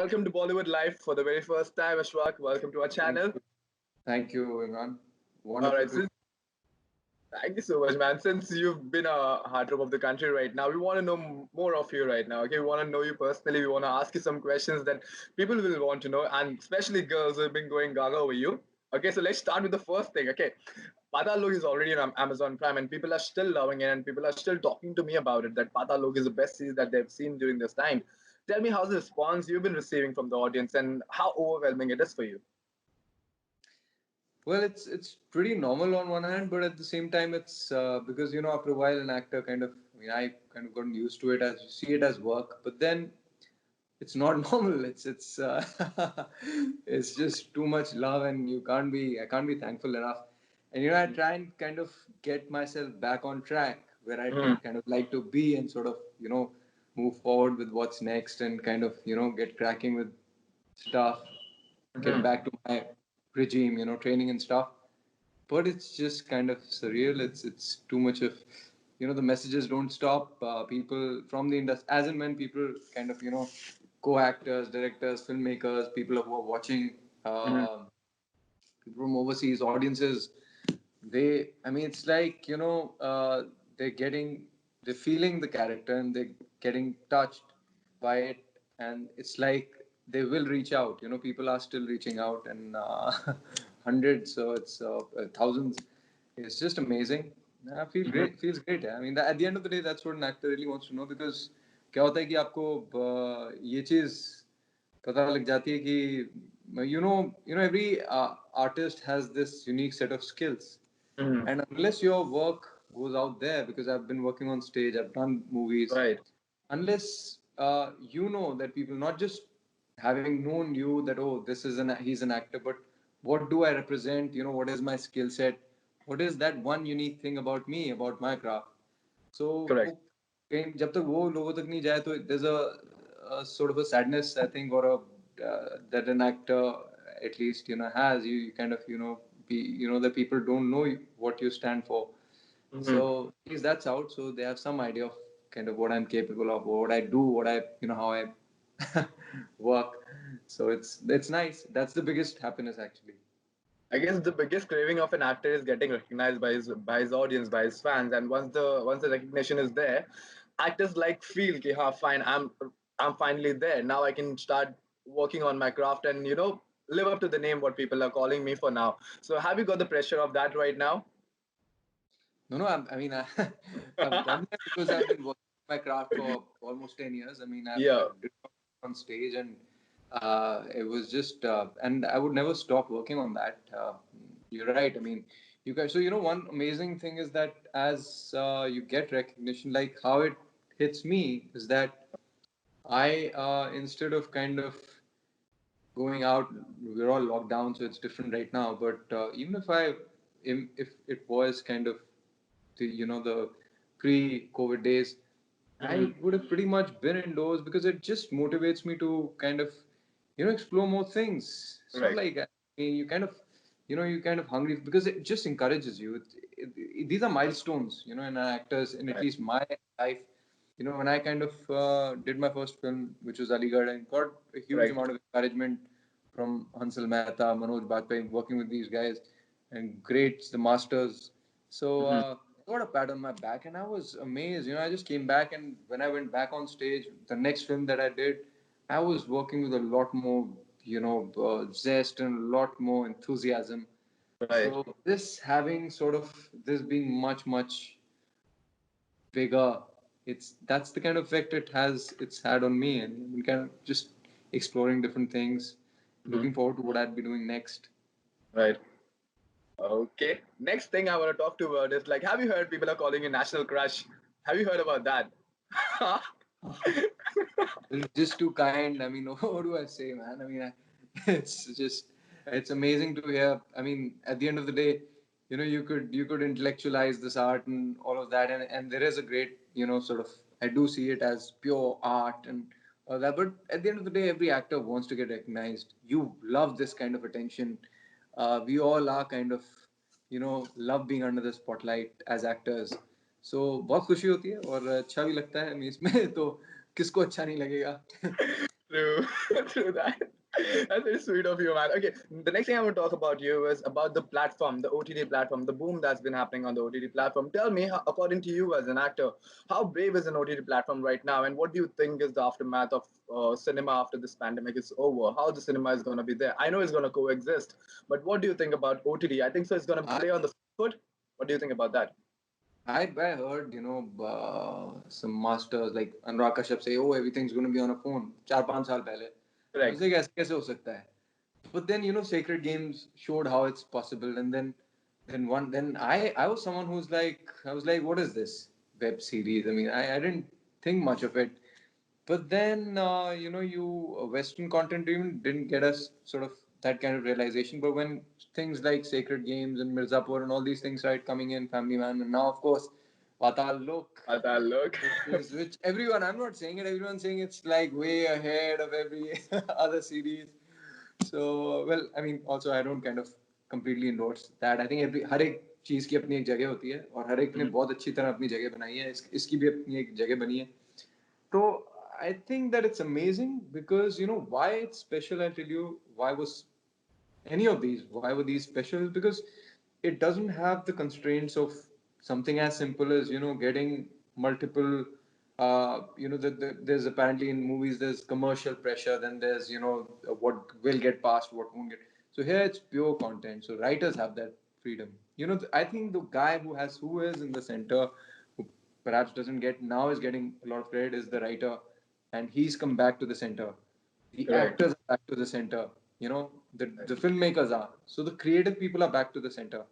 welcome to Bollywood Live for the very first time, Ashwak. Welcome to our Thank channel. you. Thank you, Iman. All Wonderful right, to. thank you so much, man. Since you've been a heartthrob of the country right now, we want to know more of you right now. Okay, we want to know you personally. We want to ask you some questions that people will want to know, and especially girls who have been going gaga over you. Okay, so let's start with the first thing. Okay, Patal Lok is already on Amazon Prime, and people are still loving it, and people are still talking to me about it. That Patal Lok is the best series that they've seen during this time. Tell me, how's the response you've been receiving from the audience, and how overwhelming it is for you. Well, it's pretty normal on one hand, but at the same time, it's because after a while, an actor kind of I kind of gotten used to it as you see it as work, but then it's not normal. It's it's just too much love, and I can't be thankful enough. And I try and kind of get myself back on track where I Mm-hmm. kind of like to be and sort of move forward with what's next and kind of get cracking with stuff, get Mm-hmm. back to my regime, training and stuff. But it's just kind of surreal. It's too much of, the messages don't stop. People from the industry, as and when people kind of, co-actors, directors, filmmakers, people who are watching, Mm-hmm. people from overseas audiences, I mean, it's like, they're getting, they're feeling the character and they're getting touched by it. And it's like they will reach out, people are still reaching out and hundreds, so it's thousands. It's just amazing. I feel Mm-hmm. great, feels great. At the end of the day, that's what an actor really wants to know because क्या होता है कि आपको ये चीज पता लग जाती है कि every artist has this unique set of skills, Mm-hmm. and unless your work goes out there, because I've been working on stage, I've done movies, Right. unless you know that people not just having known you that oh this is an he's an actor, but what do I represent, what is my skill set, what is that one unique thing about me, about my craft. So Correct. वो कहीं जब तक वो लोगों तक नहीं जाए तो there's a sort of a sadness I think, or a that an actor at least has. You kind of be that people don't know what you stand for. Mm-hmm. So at least that's out. So they have some idea of kind of what I'm capable of, what I do, what I how I work. So it's nice. That's the biggest happiness actually. I guess the biggest craving of an actor is getting recognized by his audience, by his fans, and once the recognition is there, actors like feel, ki, ha, fine, I'm finally there. Now I can start working on my craft and live up to the name what people are calling me for now. So have you got the pressure of that right now? No, no. I mean, I've done that because I've been working my craft for almost 10 years. I mean, Yeah. I've did on stage, and it was just, and I would never stop working on that. You're right. I mean, you guys. So one amazing thing is that as you get recognition, like how it hits me is that I instead of kind of going out, we're all locked down, so it's different right now. But even if it was kind of the pre-COVID days, Mm-hmm. I would have pretty much been indoors because it just motivates me to kind of explore more things. It's not Right. like I mean, you kind of hungry because it just encourages you. These are milestones, in an actors, in at Right. least my life. When I kind of did my first film, which was Aligarh, and got a huge Right. amount of encouragement from Hansal Mehta, Manoj Bajpayee, working with these guys, and greats, the masters. So Mm-hmm. I got a pat on my back, and I was amazed. I just came back, and when I went back on stage, the next film that I did, I was working with a lot more, zest and a lot more enthusiasm. Right. So this having sort of this being much much bigger, that's the kind of effect it's had on me, and I've been kind of just exploring different things, Mm-hmm. looking forward to what I'd be doing next. Right. Okay. Next thing I want to talk to about is like, have you heard people are calling you national crush? Have you heard about that? It's just too kind. I mean, what do I say, man? I mean, it's just it's amazing to hear. I mean, at the end of the day, you could intellectualize this art and all of that, and there is a great sort of I do see it as pure art and all that. But at the end of the day, every actor wants to get recognized. You love this kind of attention. We all are kind of love being under the spotlight as actors. सो बहुत खुशी होती है और अच्छा भी लगता है, मैं इसमें तो किसको अच्छा नहीं लगेगा. True, true that. That's very sweet of you, man. Okay, the next thing I want to talk about you is about the platform, the OTT platform, the boom that's been happening on the OTT platform. Tell me, according to you as an actor, how brave is an OTT platform right now, and what do you think is the aftermath of cinema after this pandemic is over? How the cinema is going to be there? I know it's going to coexist, but what do you think about OTT? I think so. It's going to I play on the foot. What do you think about that? I heard, some masters like Anurag Kashyap say, "Oh, everything's going to be on a phone." 4-5 साल पहले. I was Correct. like, ऐसे कैसे हो सकता है? But then Sacred Games showed how it's possible, and then I was someone who's like, I was like, what is this web series? I mean, I didn't think much of it. But then, Western content even didn't get us sort of that kind of realization. But when things like Sacred Games and Mirzapur and all these things started coming in, Family Man, and now, of course, Patal Lok, Atal, look. which everyone, I'm not saying it, everyone's saying it's like way ahead of every other series. So, well, I mean, also, I don't kind of completely endorse that. I think हर एक चीज़ की अपनी एक जगह होती है और हर एक ने बहुत अच्छी तरह अपनी जगह बनाई है इसकी भी अपनी एक जगह बनी है so I think that it's amazing because why it's special. I'll tell you why was any of these. Why were these special? Because it doesn't have the constraints of something as simple as getting multiple. There's apparently in movies there's commercial pressure. Then there's what will get passed, what won't get. So here it's pure content. So writers have that freedom. I think the guy who is in the center, who perhaps doesn't get now is getting a lot of credit is the writer, and he's come back to the center. The Correct. actors are back to the center. The filmmakers are. So the creative people are back to the center.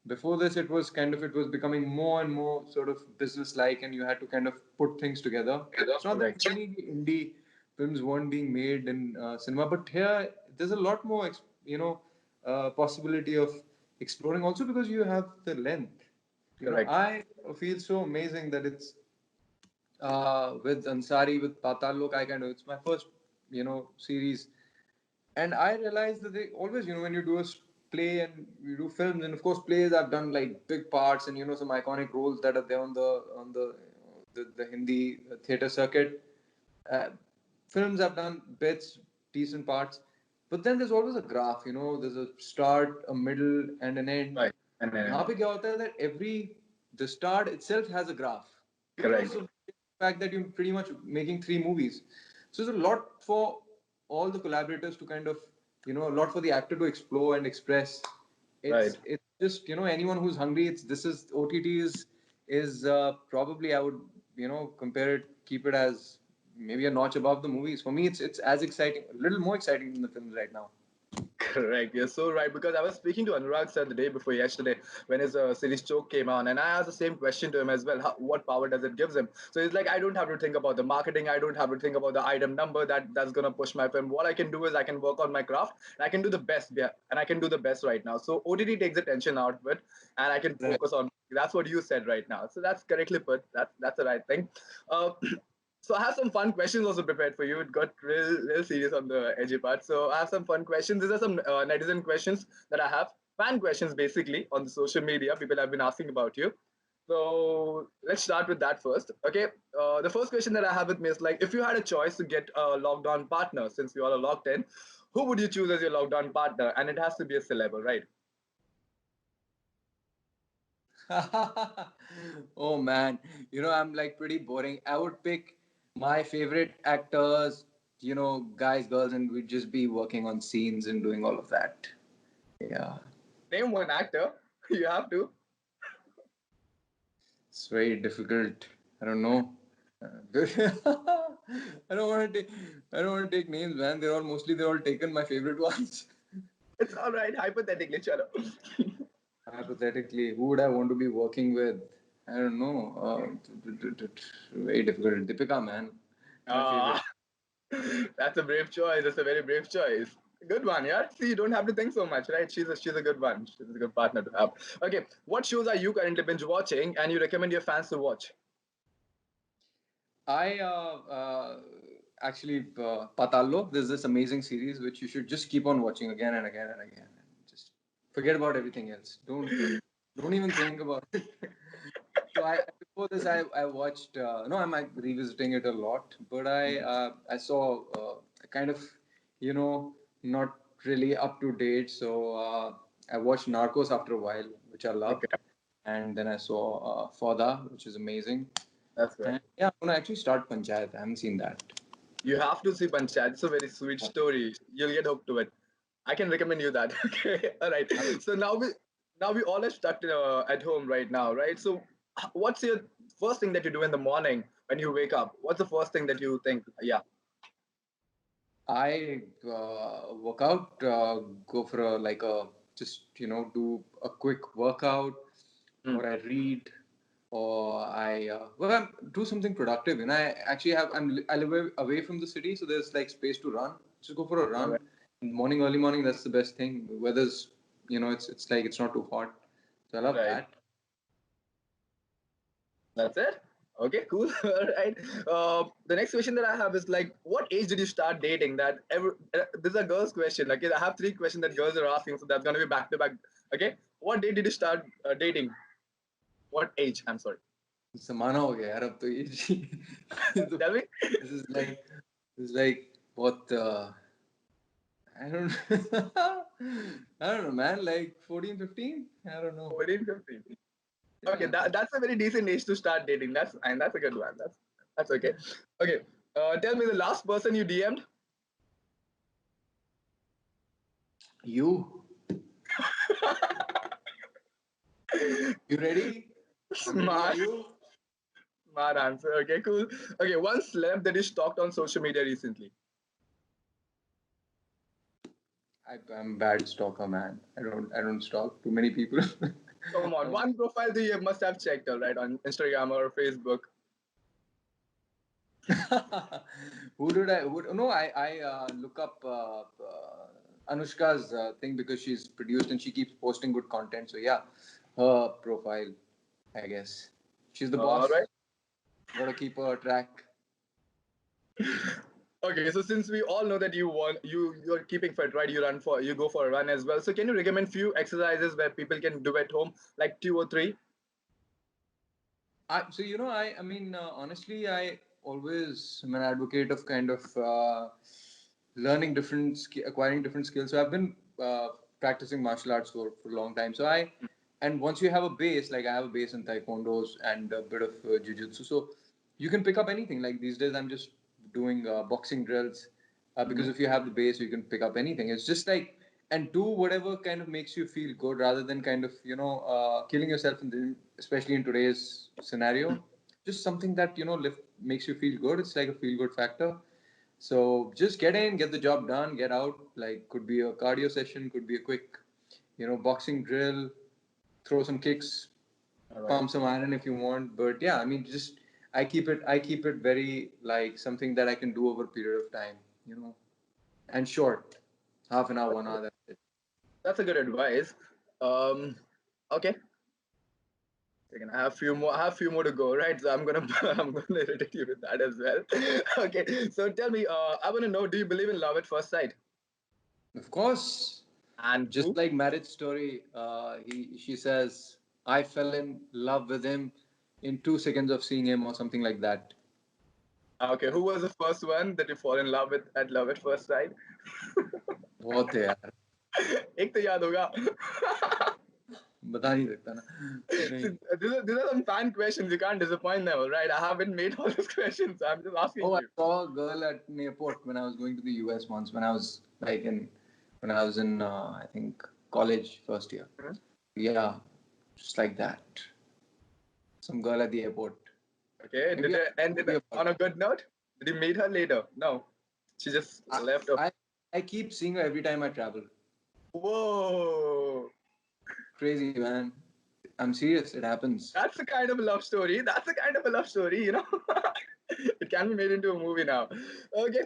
Before this, it was becoming more and more sort of business like, and you had to kind of put things together. It's not that Correct. many indie films weren't being made in cinema, but here there's a lot more, possibility of exploring also because you have the length. Correct. I feel so amazing that it's with Ansari, with Patal Lok, it's my first, series. And I realized that they always, when you do a play and you do films, and of course plays I've done like big parts and some iconic roles that are there on the Hindi theatre circuit. Uh, Films I've done bits, decent parts, but then there's always a graph. There's a start, a middle, and an end. Right. And यहाँ then पे क्या होता है that the start itself has a graph. correct. So the fact that you're pretty much making 3 movies, so there's a lot for all the collaborators to kind of a lot for the actor to explore and express. Right. It's just anyone who's hungry. This is OTT is probably I would compare it, keep it as maybe a notch above the movies. For me, it's as exciting, a little more exciting than the films right now. Correct. You're so right. Because I was speaking to Anurag sir the day before yesterday when his series Choke came on, and I asked the same question to him as well. What power does it give him? So he's like, I don't have to think about the marketing. I don't have to think about the item number that's gonna push my film. What I can do is I can work on my craft and I can do the best. Yeah, and I can do the best right now. So OTT takes the tension out of it, and I can Right. focus on. That's what you said right now. So that's correctly put. That's the right thing. Uh, So I have some fun questions also prepared for you. It got real serious on the edgy part. So I have some fun questions. These are some netizen questions that I have. Fan questions basically on the social media. People have been asking about you. So let's start with that first. Okay. The first question that I have with me is like, if you had a choice to get a lockdown partner, since you all are locked in, who would you choose as your lockdown partner? And it has to be a celeb, right? Oh man, I'm like pretty boring. I would pick my favorite actors, guys, girls, and we'd just be working on scenes and doing all of that. Yeah, Name one actor. You have to. it's very difficult. I don't know. I don't want to take. I don't want to take names, man. They're all taken. My favorite ones. It's all right. Hypothetically, chalo. Hypothetically, who would I want to be working with? I don't know. Very difficult. Deepika, man, my favorite. Ah. That's a brave choice. That's a very brave choice. Good one, yeah. See, you don't have to think so much, right? She's a good one. She's a good partner to have. Okay, what shows are you currently binge watching, and you recommend your fans to watch? I actually Patallo. There's this amazing series which you should just keep on watching again and again and again, and just forget about everything else. Don't even think about it. So I before this I watched no I'm like revisiting it a lot, but I saw kind of, not really up to date. So I watched Narcos after a while, which I Okay, loved, and then I saw Fauda, which is amazing. that's good. And yeah, I'm gonna actually start Panchayat. I haven't seen that. You have to see Panchayat. It's a very sweet story. You'll get hooked to it. I can recommend you that. Okay, all right. So now we all are stuck at home right now, right? So what's your first thing that you do in the morning when you wake up? What's the first thing that you think? Yeah. I work out, go for a just do a quick workout, Hmm. or I read, or I do something productive. I actually I live away from the city, so there's like space to run. Just go for a All run. right. Morning, early morning, that's the best thing. Weather's, it's like it's not too hot, so I love Right. that. That's it. Okay, cool. All right. The next question that I have is like, what age did you start dating? This is a girl's question. Okay, I have three questions that girls are asking, so that's gonna be back to back. Okay, what date did you start dating? What age? I'm sorry. जमाना हो गया यार अब तो ये Tell me. this is like बहुत I don't I don't know, man, like 14, 15. I don't know. 14, 15. Okay, Yeah. that's a very decent age to start dating. That's a good one. That's okay. Okay. Tell me the last person you DM'd. You you ready? I'm ready. Are Smart, you? smart answer. Okay, cool. Okay, one celeb that you stalked on social media recently. I'm bad stalker, man. I don't stalk too many people. Come on, one profile that you must have checked, all right, on Instagram or Facebook. Who did I? No, I look up Anushka's thing because she's produced and she keeps posting good content. So yeah, her profile, I guess. She's the All boss. right. Gotta keep her track. Okay, so since we all know that you're keeping fit, right? You go for a run as well. So can you recommend few exercises where people can do at home, like two or three? So I mean, honestly, I always am an advocate of kind of learning acquiring different skills. So I've been practicing martial arts for a long time. And once you have a base, like I have a base in taekwondos and a bit of jiu-jitsu, so you can pick up anything. Like these days, I'm just doing boxing drills because Mhm. if you have the base, you can pick up anything. It's just like and do whatever kind of makes you feel good rather than kind of killing yourself in especially in today's scenario, just something that makes you feel good. It's like a feel good factor. So just get in, get the job done, get out. Like could be a cardio session, could be a quick boxing drill, throw some kicks, All right. pump some iron if you want. But yeah, I mean, just I keep it very like something that I can do over a period of time, and short, half an hour, 1 hour. That's it. That's a good advice. Um, okay. Second, I have few more to go, right? So I'm gonna I'm gonna irritate you with that as well. Okay. So tell me, I wanna know, do you believe in love at first sight? Of course, And just who? like marriage story, she says, I fell in love with him in 2 seconds of seeing him or something like that. Okay, who was the first one that you fall in love with at love at first sight? बहुत है यार, एक तो याद होगा. बता नहीं सकता ना. See, नहीं. these are some fan questions. You can't disappoint them, right? I haven't made all those questions. I'm just asking Oh, I you. saw a girl at an airport when I was going to the US once when I was when I was in I think college first year. Mhm. Yeah, just like that. Some girl at the airport. Okay, did Maybe I it end maybe about on a good note? Did you meet her later? No, she just I, left. Off. I keep seeing her every time I travel. Whoa, Crazy, man. I'm serious. It happens. that's a kind of a love story. That's a kind of a love story, you know. It can be made into a movie now. Okay.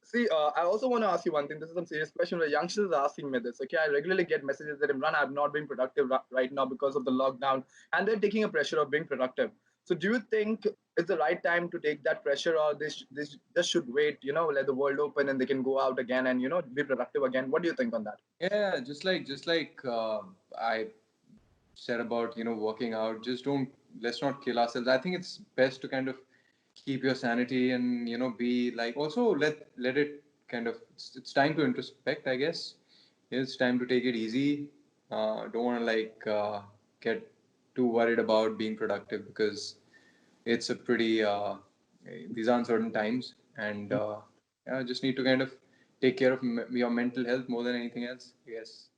See, I also want to ask you one thing. This is some serious question where youngsters are asking me this. Okay, I regularly get messages that Imran, I'm not being productive right now because of the lockdown, and they're taking a pressure of being productive. So, do you think it's the right time to take that pressure, or this just should wait? Let the world open and they can go out again and be productive again. What do you think on that? Yeah, just like I said about working out. Just don't let's not kill ourselves. I think it's best to kind of keep your sanity, and be like, also let it kind of, it's time to introspect, I guess. It's time to take it easy. Don't want to get too worried about being productive, because it's a pretty these are uncertain times, and yeah, just need to kind of take care of your mental health more than anything else, yes.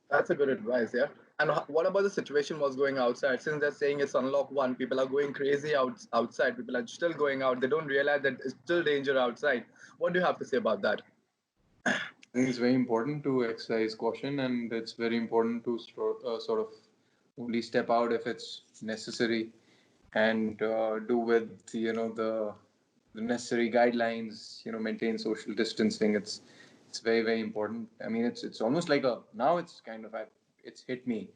That's a good advice, yeah. And what about the situation was going outside? Since they're saying it's unlock one, people are going crazy outside. People are still going out. They don't realize that it's still danger outside. What do you have to say about that? I think it's very important to exercise caution, and it's very important to sort of only step out if it's necessary, and do with the necessary guidelines. Maintain social distancing. It's very, very important. I mean, it's almost like a, now it's kind of, it's hit me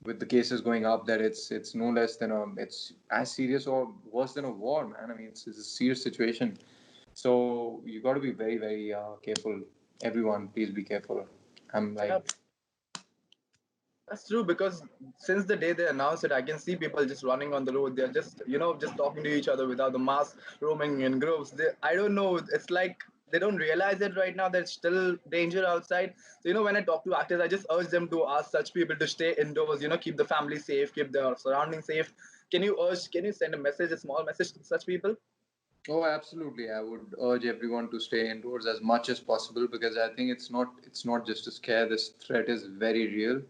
with the cases going up, that it's no less than a, it's as serious or worse than a war, man. I mean, it's a serious situation. So you got to be very, very careful. Everyone, please be careful. I'm Yeah, like, that's true because since the day they announced it, I can see people just running on the road. They're just, just talking to each other without the mask, roaming in groups. I don't know. It's like they don't realize it right now. There's still danger outside. So, when I talk to actors, I just urge them to ask such people to stay indoors, keep the family safe, keep their surroundings safe. Can you send a message, a small message to such people? oh, absolutely. I would urge everyone to stay indoors as much as possible, because I think it's not just a scare. This threat is very real,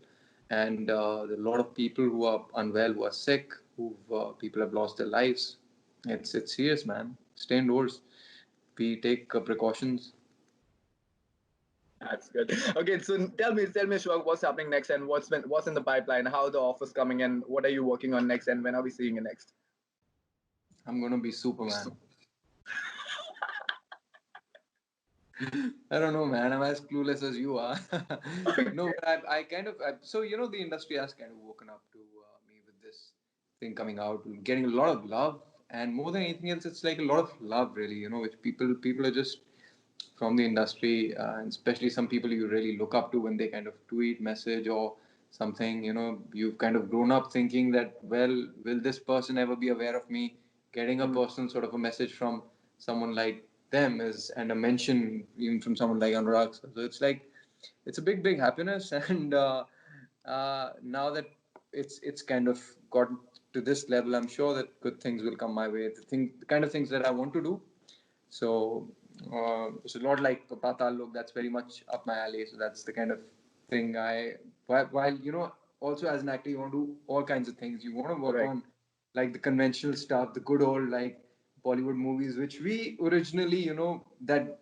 and there are a lot of people who are unwell, who are sick, who people have lost their lives. It's serious, man. Stay indoors. We take precautions. That's good. Okay, so tell me, Shwag, what's happening next, and what's in the pipeline? How the offer's coming, and what are you working on next, and when are we seeing you next? I'm gonna be Superman. I don't know, man. I'm as clueless as you are. No, but I kind of, so the industry has kind of woken up to me with this thing coming out, getting a lot of love, and more than anything else, it's like a lot of love, really. Which people are just from the industry, and especially some people you really look up to when they kind of tweet, message, or something. You've kind of grown up thinking that, well, will this person ever be aware of me? Getting a personal sort of a message from someone like them is, and a mention even from someone like Anurag. So it's like, it's a big, big happiness, and now that it's kind of gotten to this level, I'm sure that good things will come my way. The kind of things that I want to do. So it's a lot like Patal Lok. That's very much up my alley. So that's the kind of thing while also as an actor, you want to do all kinds of things. You want to work Correct. on like the conventional stuff, the good old like Bollywood movies, which we originally, that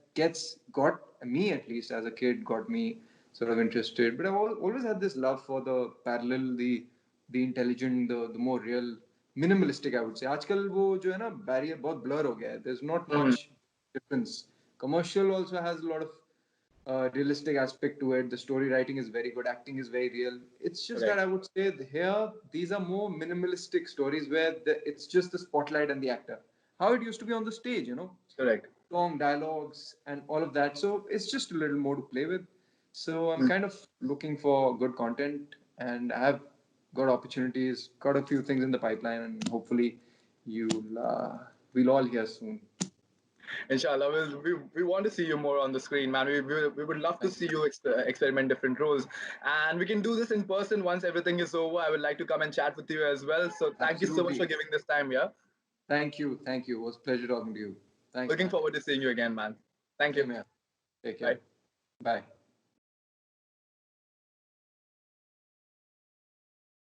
got me, at least as a kid, got me sort of interested. But I've always had this love for the parallel, the intelligent, the more real, minimalistic, I would say. आजकल वो जो है ना barrier बहुत blur हो गया है. There's not Mhm. much difference. Commercial also has a lot of realistic aspect to it. The story writing is very good. Acting is very real. It's just that Correct. I would say here these are more minimalistic stories where it's just the spotlight and the actor. How it used to be on the stage, Correct. long dialogues and all of that. So it's just a little more to play with. So I'm Mm. kind of looking for good content, and I have got opportunities, got a few things in the pipeline, and hopefully you'll we'll all hear soon. Inshallah, we want to see you more on the screen, man. We would love to Thank see you. you experiment different roles, and we can do this in person once everything is over. I would like to come and chat with you as well. So thank you so much for Absolutely. giving this time. Yeah, Thank you. Thank you. It was a pleasure talking to you. Thanks, looking man. forward to seeing you again, man. Thank you. Same here. Take care. Bye. Bye.